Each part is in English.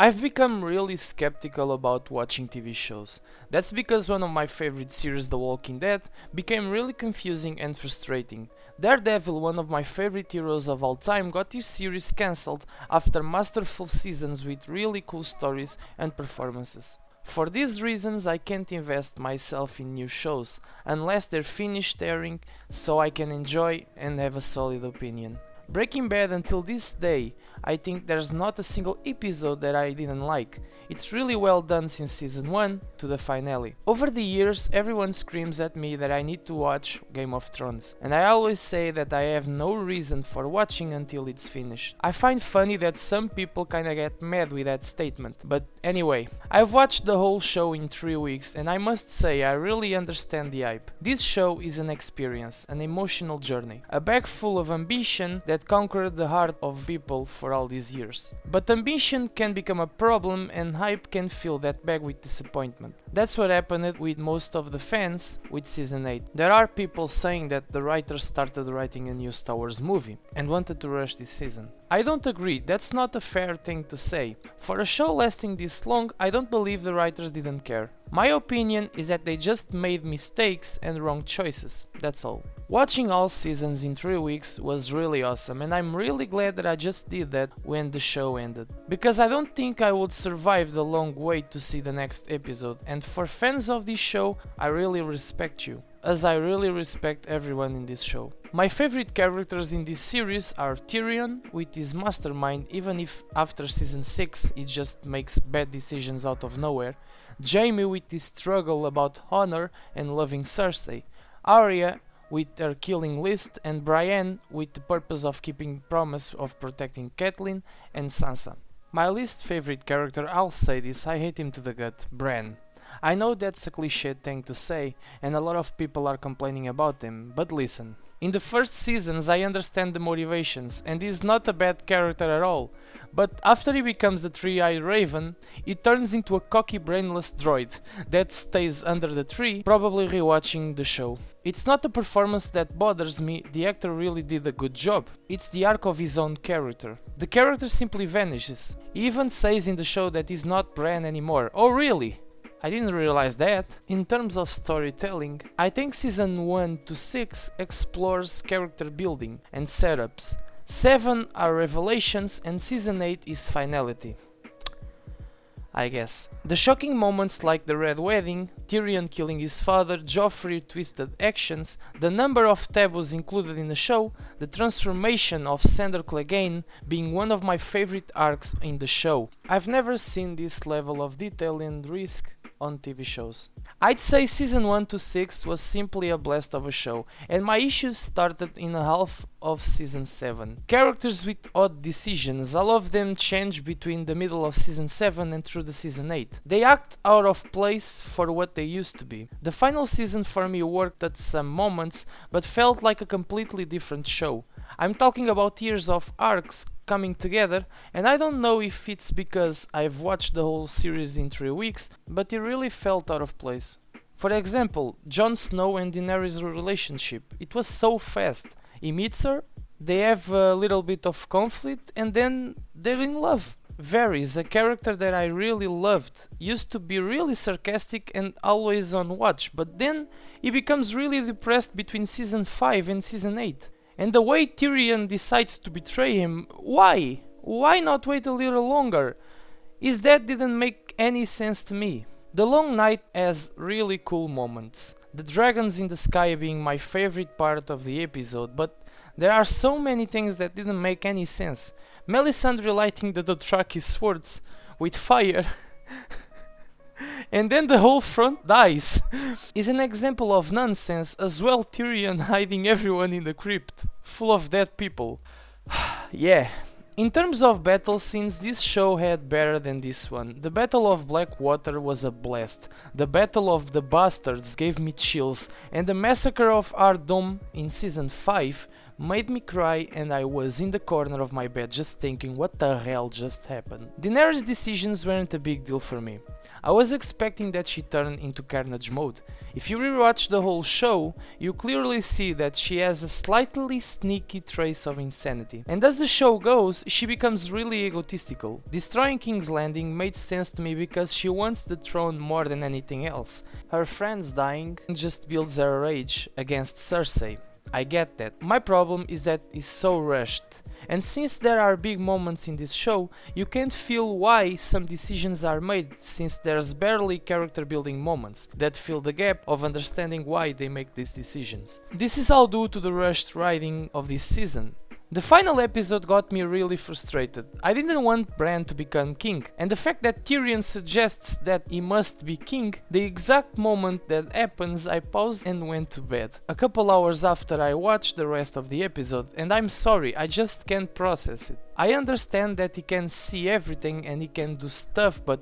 I've become really skeptical about watching TV shows. That's because one of my favorite series, The Walking Dead, became really confusing and frustrating. Daredevil, one of my favorite heroes of all time, got his series cancelled after masterful seasons with really cool stories and performances. For these reasons, I can't invest myself in new shows unless they're finished airing so I can enjoy and have a solid opinion. Breaking Bad, until this day, I think there's not a single episode that I didn't like. It's really well done since season 1 to the finale. Over the years, everyone screams at me that I need to watch Game of Thrones, and I always say that I have no reason for watching until it's finished. I find funny that some people kinda get mad with that statement, but anyway, I've watched the whole show in 3 weeks and I must say I really understand the hype. This show is an experience, an emotional journey, a bag full of ambition that conquered the heart of people for all these years. But ambition can become a problem and hype can fill that bag with disappointment. That's what happened with most of the fans with season 8. There are people saying that the writers started writing a new Star Wars movie and wanted to rush this season. I don't agree, that's not a fair thing to say. For a show lasting this long, I don't believe the writers didn't care. My opinion is that they just made mistakes and wrong choices, that's all. Watching all seasons in 3 weeks was really awesome and I'm really glad that I just did that when the show ended. Because I don't think I would survive the long wait to see the next episode, and for fans of this show, I really respect you, as I really respect everyone in this show. My favorite characters in this series are Tyrion with his mastermind, even if after season 6 he just makes bad decisions out of nowhere, Jaime with his struggle about honor and loving Cersei, Arya with her killing list, and Brienne with the purpose of keeping promise of protecting Catelyn, and Sansa. My least favorite character, I'll say this, I hate him to the gut, Bran. I know that's a cliche thing to say and a lot of people are complaining about him, but listen. In the first seasons I understand the motivations and he's not a bad character at all, but after he becomes the three-eyed raven, he turns into a cocky brainless droid that stays under the tree, probably rewatching the show. It's not the performance that bothers me, the actor really did a good job. It's the arc of his own character. The character simply vanishes. He even says in the show that he's not Bran anymore. Oh really? I didn't realize that. In terms of storytelling, I think season 1 to 6 explores character building and setups. 7 are revelations and season 8 is finality, I guess. The shocking moments like the Red Wedding, Tyrion killing his father, Joffrey twisted actions, the number of taboos included in the show, the transformation of Sandor Clegane being one of my favorite arcs in the show. I've never seen this level of detail and risk on TV shows. I'd say season 1 to 6 was simply a blast of a show, and my issues started in the half of season 7. Characters with odd decisions, all of them change between the middle of season 7 and through the season 8. They act out of place for what they used to be. The final season for me worked at some moments, but felt like a completely different show. I'm talking about years of arcs coming together, and I don't know if it's because I've watched the whole series in 3 weeks, but it really felt out of place. For example, Jon Snow and Daenerys' relationship. It was so fast. He meets her, they have a little bit of conflict, and then they're in love. Varys, a character that I really loved, used to be really sarcastic and always on watch, but then he becomes really depressed between season 5 and season 8. And the way Tyrion decides to betray him, why? Why not wait a little longer? That didn't make any sense to me. The Long Night has really cool moments. The dragons in the sky being my favorite part of the episode, but there are so many things that didn't make any sense. Melisandre lighting the Dothraki swords with fire and then the whole front dies is an example of nonsense, as well Tyrion hiding everyone in the crypt, full of dead people. Yeah. In terms of battle scenes, this show had better than this one. The Battle of Blackwater was a blast. The Battle of the Bastards gave me chills, and the Massacre of Ardom in season 5 made me cry, and I was in the corner of my bed just thinking what the hell just happened. Daenerys' decisions weren't a big deal for me. I was expecting that she turned into Carnage mode. If you rewatch the whole show, you clearly see that she has a slightly sneaky trace of insanity. And as the show goes, she becomes really egotistical. Destroying King's Landing made sense to me because she wants the throne more than anything else. Her friends dying just builds her rage against Cersei. I get that. My problem is that it's so rushed. And since there are big moments in this show, you can't feel why some decisions are made, since there's barely character building moments that fill the gap of understanding why they make these decisions. This is all due to the rushed writing of this season. The final episode got me really frustrated. I didn't want Bran to become king, and the fact that Tyrion suggests that he must be king, the exact moment that happens, I paused and went to bed. A couple hours after I watched the rest of the episode, and I'm sorry, I just can't process it. I understand that he can see everything and he can do stuff, but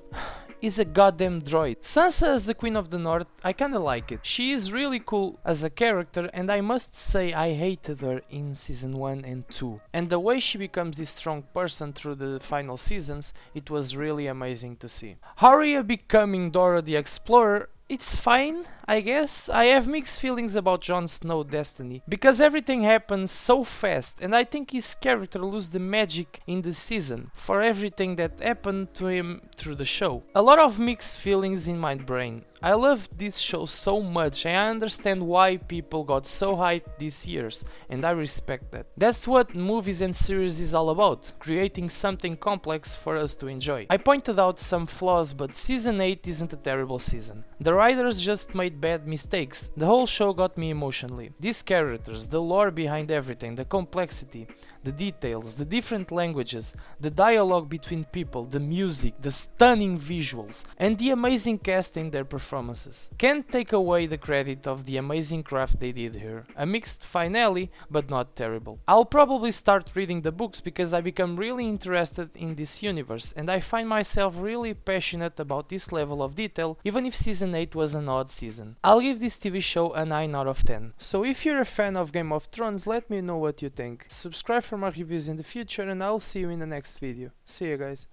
is a goddamn droid. Sansa as the Queen of the North, I kinda like it. She is really cool as a character, and I must say I hated her in season 1 and 2. And the way she becomes this strong person through the final seasons, it was really amazing to see. Arya becoming Dora the Explorer, it's fine, I guess. I have mixed feelings about Jon Snow's destiny, because everything happens so fast, and I think his character loses the magic in the season for everything that happened to him through the show. A lot of mixed feelings in my brain. I love this show so much, and I understand why people got so hyped these years, and I respect that. That's what movies and series is all about, creating something complex for us to enjoy. I pointed out some flaws, but season 8 isn't a terrible season. The writers just made bad mistakes. The whole show got me emotionally. These characters, the lore behind everything, the complexity, the details, the different languages, the dialogue between people, the music, the stunning visuals, and the amazing cast in their performances. Can't take away the credit of the amazing craft they did here. A mixed finale, but not terrible. I'll probably start reading the books because I become really interested in this universe, and I find myself really passionate about this level of detail, even if season 8 was an odd season. I'll give this TV show a 9 out of 10. So if you're a fan of Game of Thrones, let me know what you think. Subscribe for more reviews in the future, and I'll see you in the next video. See you guys.